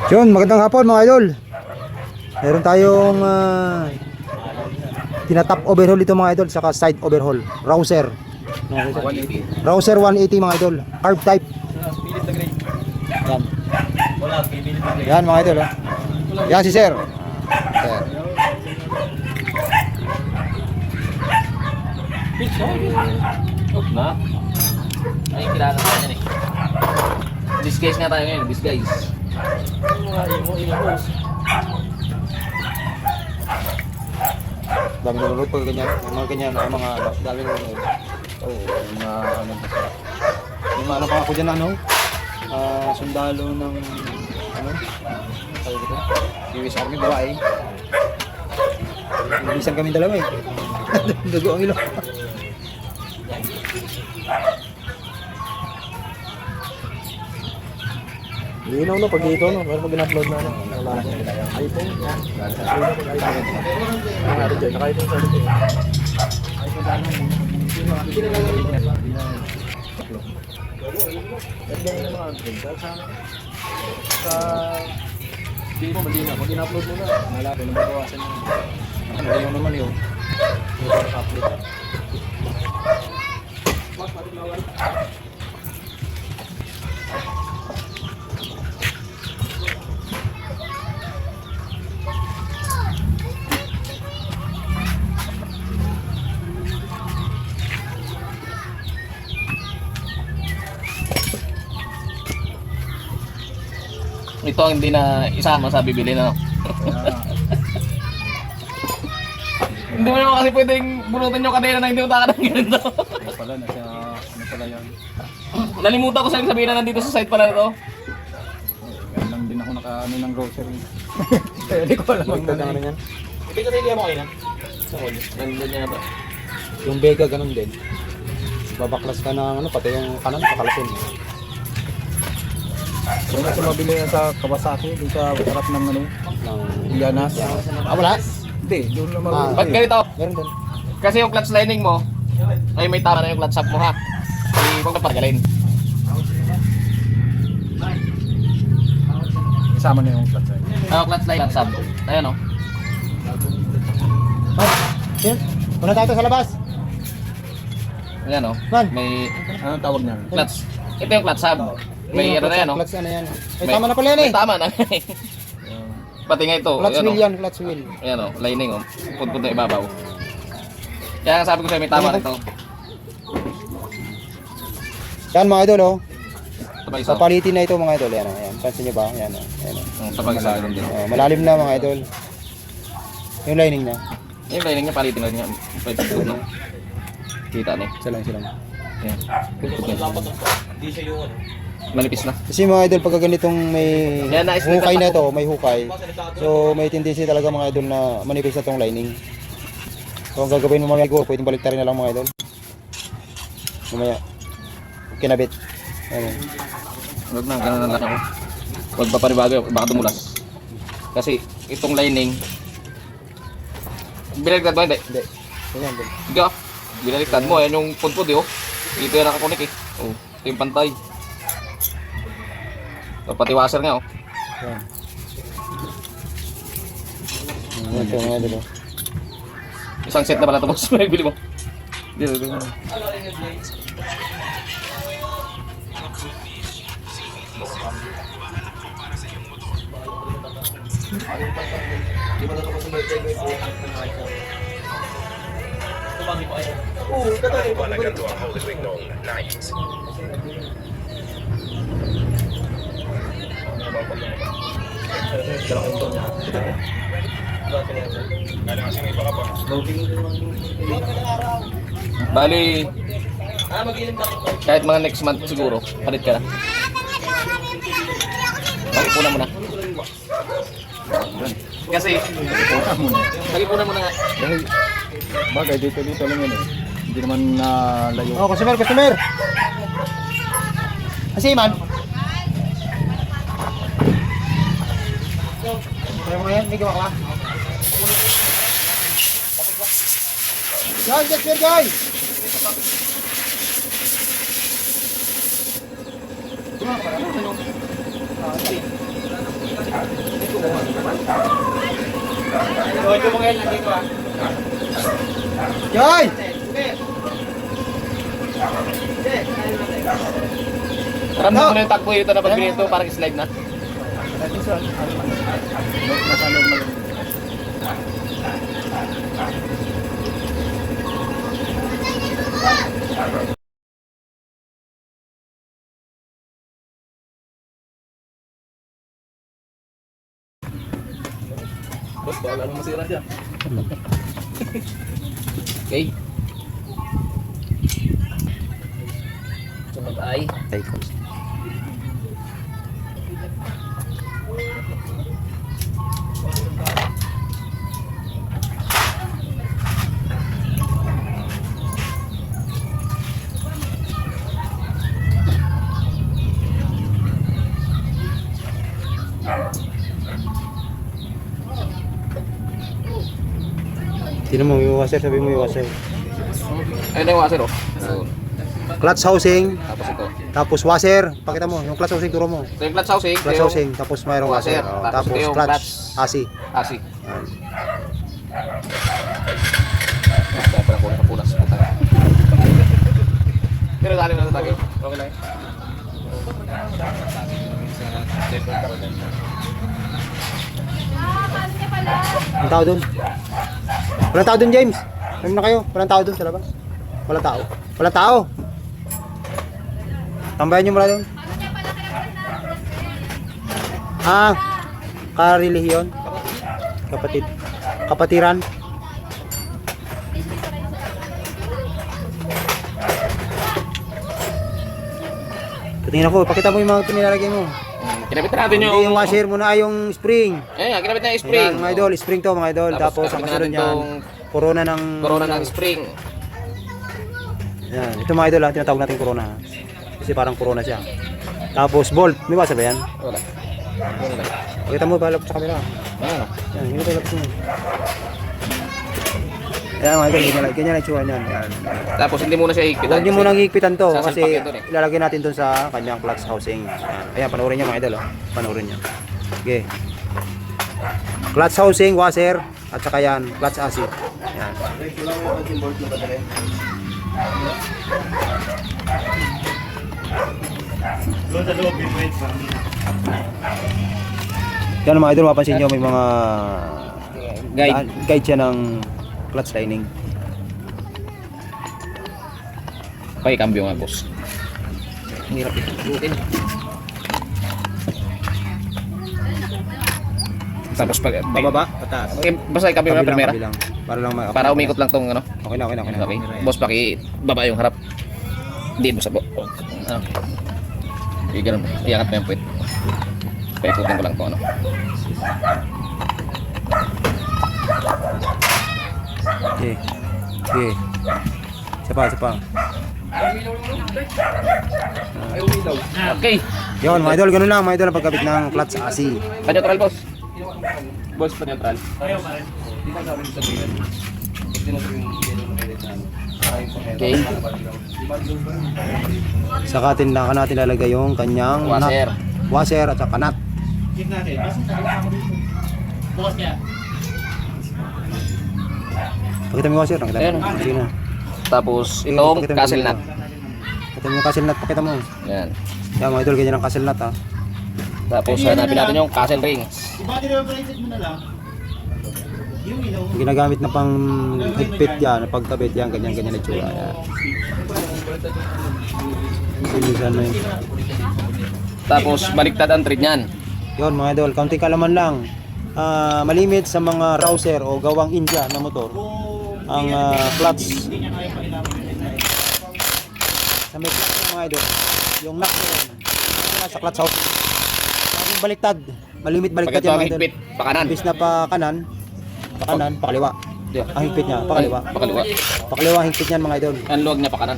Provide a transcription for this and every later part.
Yun, magandang hapon mga idol. Meron tayong tina-top overhaul dito mga idol, saka side overhaul. Rouser. Rouser 180 mga idol. Carb type. Yan. Yan mga idol. Yan si sir. Sir. Na? Ay, kilala ko yan eh. Disguise nga tayo ngayon, disguise. Dami nalulog pag ganyan. Mga ganyan, mga dami nalulog. Oh, mga ano. Yung mga ano pa ako dyan, ano? Sundalo ng ano? Tawag dito? US Army, babae. Ibisan kami dalawa eh. Dugo ang ilo. Linaw na pag dito, no? Pero pag in-upload na, no? Wala na tayo. iPhone. Naka-iPhone sa dito. Sa hindi mo malinaw. Pag in-upload mo na, malaki na babawasan mo. Ano naman yun? Upload. Ito ang hindi na isama sa bibili na. Hindi mo naman kasi pwedeng bunutan yung kadena na hindi mo takanan ganito. Ano pala, nasa ano pala yan? Nalimutan ko sa'yo sabihin na nandito sa site pala ito. Yan lang din ako naka-ano ng grocery. Hindi ko alam ang Ano yan? Hindi ka hindi mo kayo na? Sa huli. Nandun niya na ba? Yung Vega ganun din. Babaklas ka ng ano, pati yung kanan kakalasin. Kung nasa mabili yan sa Kawasaki, doon sa harap ng ano, Ng Ilianas. wala? Hindi, doon naman. Ba't ganito? Meron din. Kasi yung clutch lining mo, ay may tama na yung clutch up mo ha. Ay, huwag na pagaling. Isama na yung clutch. Ano clutch line, clutch up. Ayan o. Yan. Muna tayo sa labas. Ayan o. Man. May Anong tawag niyan? clutch. Ito yung clutch hub. May ano na yan o. Clutch ano yan. Ay, tama na pala yan eh. May tama na. Pati nga ito. Clutch ayan, wheel o. yan, clutch wheel. Ayan o, lining o. Punpun na ibabaw. Kaya nga sabi ko sa'yo may tama rin ito. Yan mga idol oh. Ito pa isa. Papalitin na ito mga idol. Yan oh. Yan. Pansin nyo ba? Yan oh. Yan oh. Ito pa isa rin din. Malalim na mga idol. Yung lining na. Yung lining niya palitin na niya. Pwede ko no. Kita na eh. Isa lang, isa lang. Ayan. Manipis na. Kasi mga idol, pagka ganitong may Yan, na-split hukay na na to, may hukay. So may tendency talaga mga idol na manipis na tong lining. So ang gagawin mo mga idol, pwedeng baliktarin na lang mga idol. Mamaya, kinabit. Ayan. Huwag na, ganun na lang ako. Huwag pa panibago, baka dumulas. Kasi itong lining, binaliktad mo, hindi. Hindi. Ganyan din. Hindi ah. Binaliktad mo, yan yung punpun, di oh. Dito yung nakakunik eh. Oh, ito yung pantay. So, pati washer nga oh. Ayan. Ayan ito mga idol oh. Isang set na pala ito boss. May bili mo. Dito, dito. Bali, kahit mga next month siguro, palit ka na. Pag-ipunan mo na. Kasi, pag-ipunan mo na nga. Dahil, bagay dito lang yun eh. Hindi naman layo. Oh, customer, customer. Kasi man. Kaya mo yan, may gawa ka. Guys, get here guys. Yoy! Ramdam mo na yung takbo ito na pagbili ito, parang slide na. Boss, baka ano masira dyan. Okay. Sunod ay Ay, coach. Tinan mo yung washer, sabi mo yung washer. ayun na yung washer oh. So, Clutch housing, tapos ito. tapos washer. Pakita mo, yung clutch housing turo mo. Ito yung clutch housing. ito Clutch yung housing, tapos mayroong washer. washer, Oh, tapos tapos ito yung clutch, clutch. asi. Asi. Yan. Kaya pala kulang sa punas. Pero dali na ito tagay. Okay lang. Ang tao doon? Walang tao doon, James. Ano na kayo? Walang tao doon sa labas? Walang tao. Walang tao. Tambayan nyo mula doon. Ah, karelihiyon. Kapatid. Kapatiran. Tingnan ako, pakita mo yung mga nilalagay mo. Kinabit natin Hindi yung washer muna, ay yung spring. Ayan, kinabit na yung spring. Ayan, mga idol, spring to mga idol. Tapos ang kinabit kasunod natin niyan, tong corona ng... corona ng spring. Yan, ito mga idol ha, tinatawag natin corona ha. Kasi parang corona siya. Tapos bolt, may basa ba yan? Wala. Wala. Pakita mo, balap sa kamera. Ayan. Yan, hindi ko mo. Ayan mga idol, ganyan lang itsura niyan. Yan. Tapos hindi muna siya higpitan. Huwag niyo munang higpitan to Sasalpak kasi yan dun eh. ilalagay natin dun sa kanyang clutch housing. Ayan, ayan panoorin niyo mga idol. Oh. Panoorin niyo. Okay. Clutch housing, washer, at saka yan, clutch asi. Ayan. Yan mga idol, mapansin niyo may mga guide siya ng clutch lining. Okay, cambio nga boss. Hirap ikutin. Tapos Pababa, pataas. Okay, basta i-cambio nga primera. Kabilang. Para lang ma- Para umikot lang tong ano. Okay na, okay na, okay na. Okay. Boss, baba yung harap. Hindi mo sa ano. Okay, ganun. Iangat mo yung puwet. Paikutin ko lang to ano. Okay. Okay. Isa pa. Okay. Yun, mga idol, ganun lang, mga idol, ang pagkabit ng clutch asi. Pa-neutral boss. Boss, pa-neutral. Okay. Saka natin lalagay yung kanyang Washer. nut. Washer at saka nut. Pakita mo yung washer, nakita Ayan. mo. Sino? Tapos itong Pakita mo castle yung- nut. Pakita mo yung castle nut, pakita mo. Yan. Yan mga idol, ganyan ang castle nut ha. Tapos hanapin natin yung castle rings. Yung ginagamit na pang higpit yan, pagkabit yan, ganyan na itsura. Yan. Silisan na yun. Tapos baliktad ang thread niyan. Yun mga idol, kaunting kalaman lang. Malimit sa mga rouser o gawang India na motor ang clutch sa may clutch mga idol, yung knock na yan sa clutch house laging baliktad, malimit baliktad Pag ito yan ang mga idol. higpit, pakanan. Imbis na pa kanan, pakaliwa ang higpit niya, pakaliwa Pakaliwa. pakaliwa ang higpit niyan mga idol, Ang luwag niya pakanan.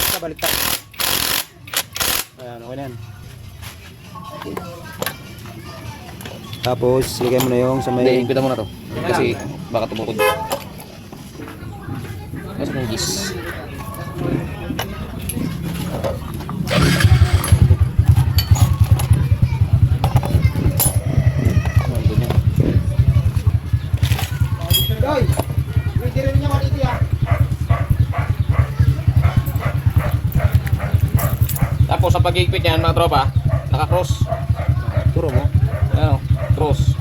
sa baliktad. Ayan, okay na yan. Tapos lagay mo na yung sa Hindi, may higpitan mo na to. Kasi baka tumukod. Mas yung gis. pag-igpit yan mga tropa, naka-cross. Turo mo. Ano, cross.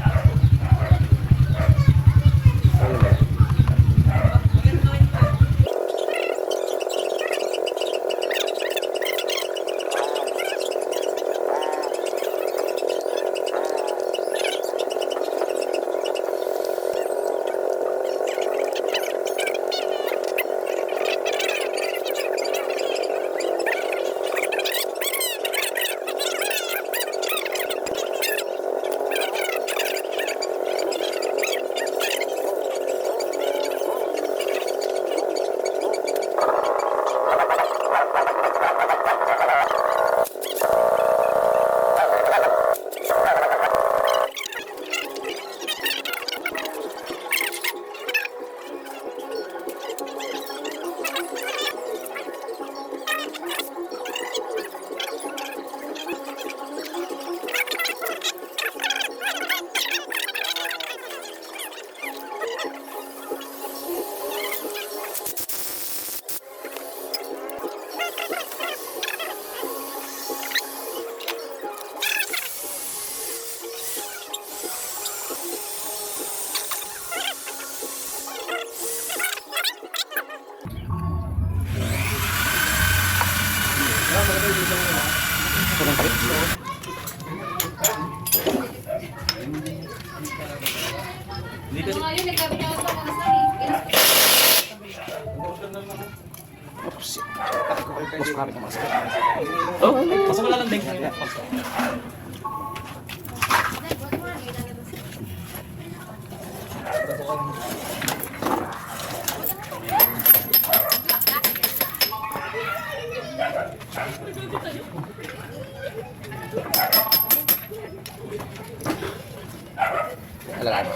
Alalaan mo.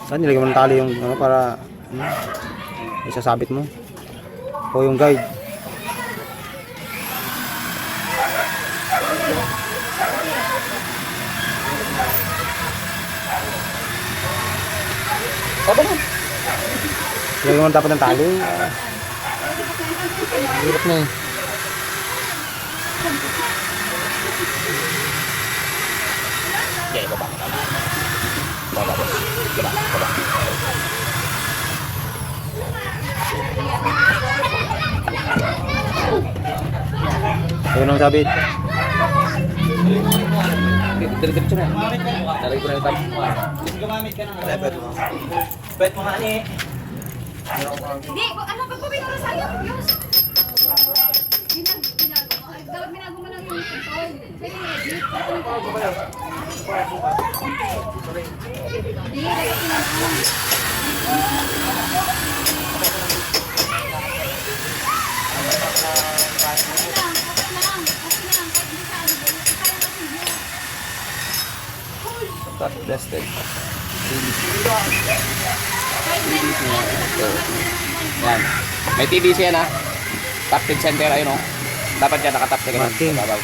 Saan nilagyan mo ng tali yung ano para isasabit mo? O yung guide. Opo na. Nilagyan mo dapat ng tali. Hirap na eh. Okay, baba. Baba. Baba. Baba. Ayun ang sabit. Diretso na. Talagay ko na yung tab. Hindi, ano pag pabigyan sa'yo? Yus! Binago mo lang yung control. Kaya edit. Hindi, dapat pinag-on. Okay lang. Kahit hindi ka ano, kaya kasi yun. Cut tested. Yan. May TBC yan ha. Top dead center ayun oh. Dapat yan nakatap na ganun. Marking. Babaw.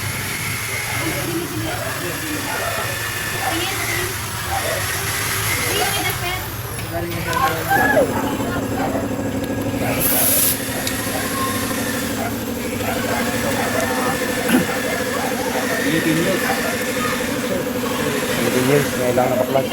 Hindi years, kailangan na baklas.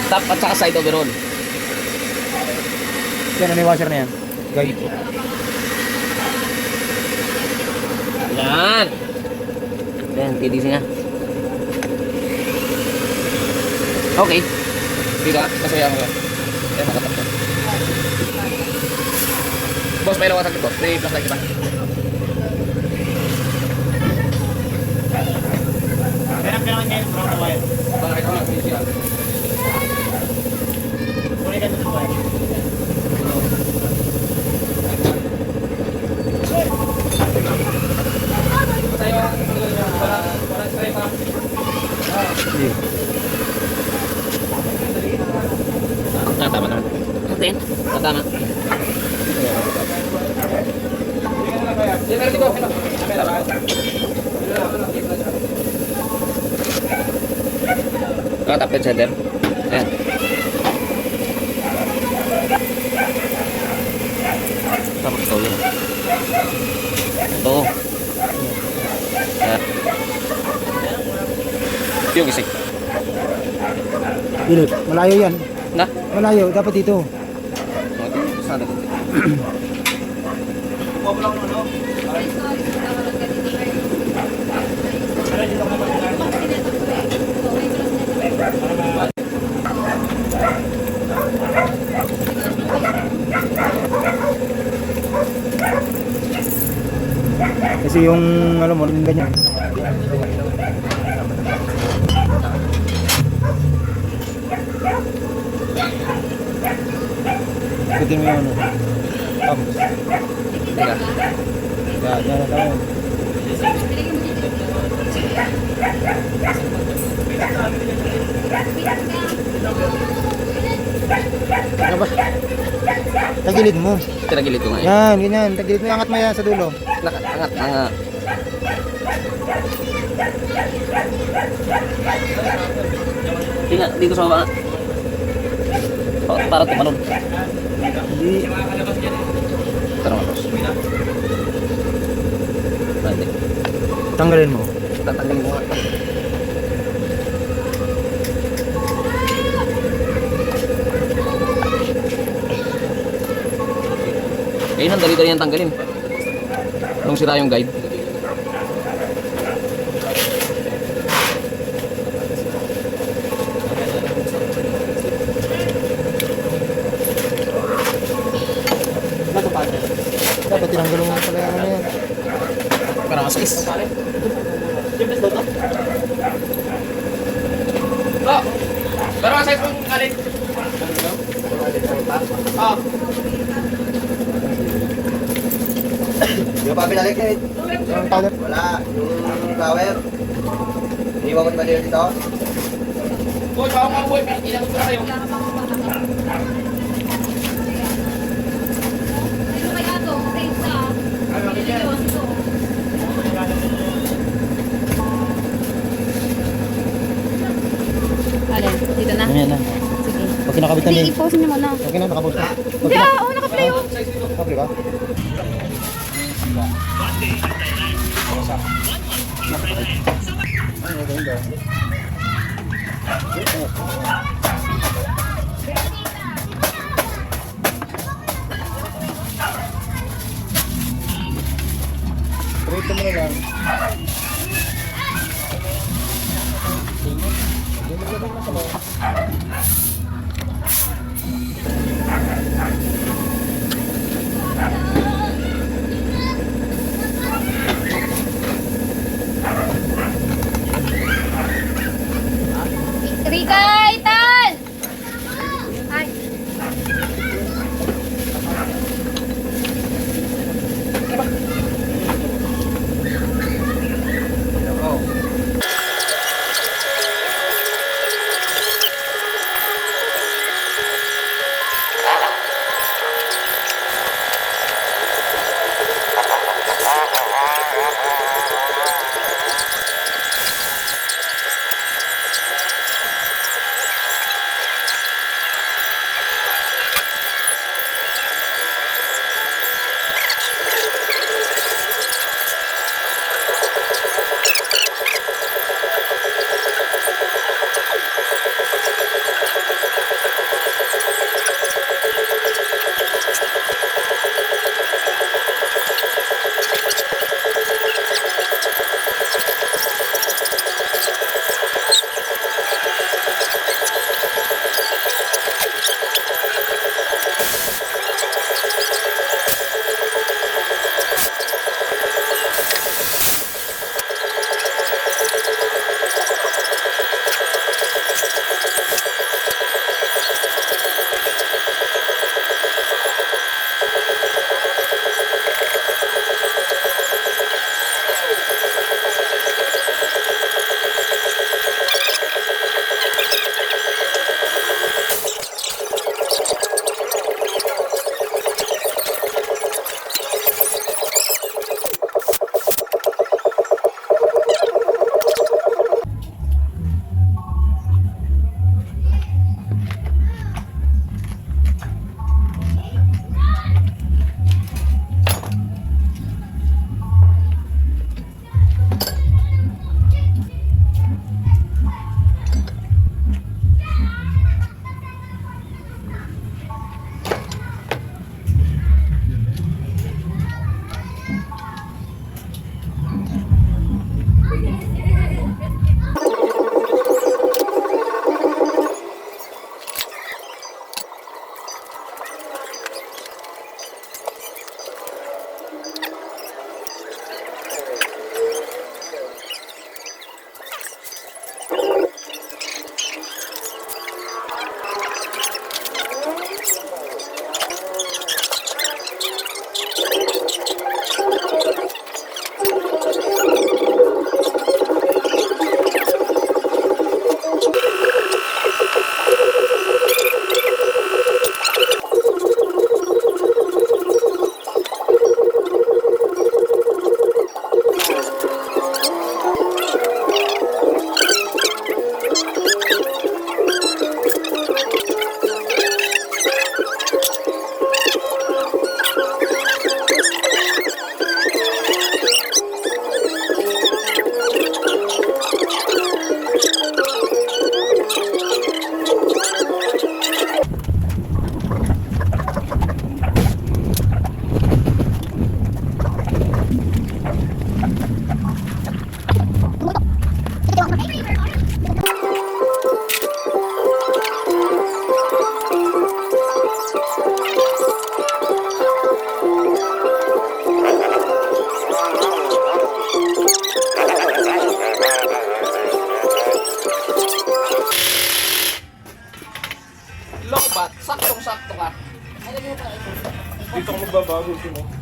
Top at saka side overall. Yan, ano yung washer na yan? Guide. Yan. Yan, TDC nga. Okay. Tiga, masaya mo yan. Yan, nakatap na. Boss, may lawasan dito. May plus light kita. Kaya naman niya yung brown wire. Bakit ako mag-busy yan? Kunin ka sa wire. Sige. Ah, tama naman. Okay. Ah, tama. Hindi, pero dito. Tap dead center. Ayan. Tapos ito yun. Ito. Ayan. Yung isik. Philip, malayo yan. Na? Malayo, dapat dito. Sana ko. Kasi yung ano mo, yung ganyan. Ikutin mo yung ano. Tapos. Teka. Yan na tayo. Ano ba? Tagilid mo. Tinagilid ko nga eh. Yan, ganyan. Tagilid mo. Angat mo yan sa dulo. Angat, angat. Tingnan, dito sa baba. Para tumalon. Hindi. Tarong atos. Hindi. Tanggalin mo. Tatanggalin ko nga. Ayun, ang dali-dali yan tanggalin. Nung sira yung guide. Dapat tinanggal mo pala yung ano yan. Parang asis. Oh! Parang asis kung alin. Oh! Yung pa pinalik eh. Yung powder. Wala. Yung flower. Iniwan mo ba dito? Boy, baka mga boy, ilang ko sa'yo. Ano kaya to? Thanks ah. Piniliwas ko. Alin? Dito na? Yan na. Sige. Pag kinakabitan Hindi, din. i-pause niyo muna. Okay na, nakapos na. Hindi oo, nakaplay oh. Okay ba? Prito mo na lang. Rika, Itan! Ay. Lobat, saktong-sakto ka. Ano mo pa ito? Dito ko magbabago mo.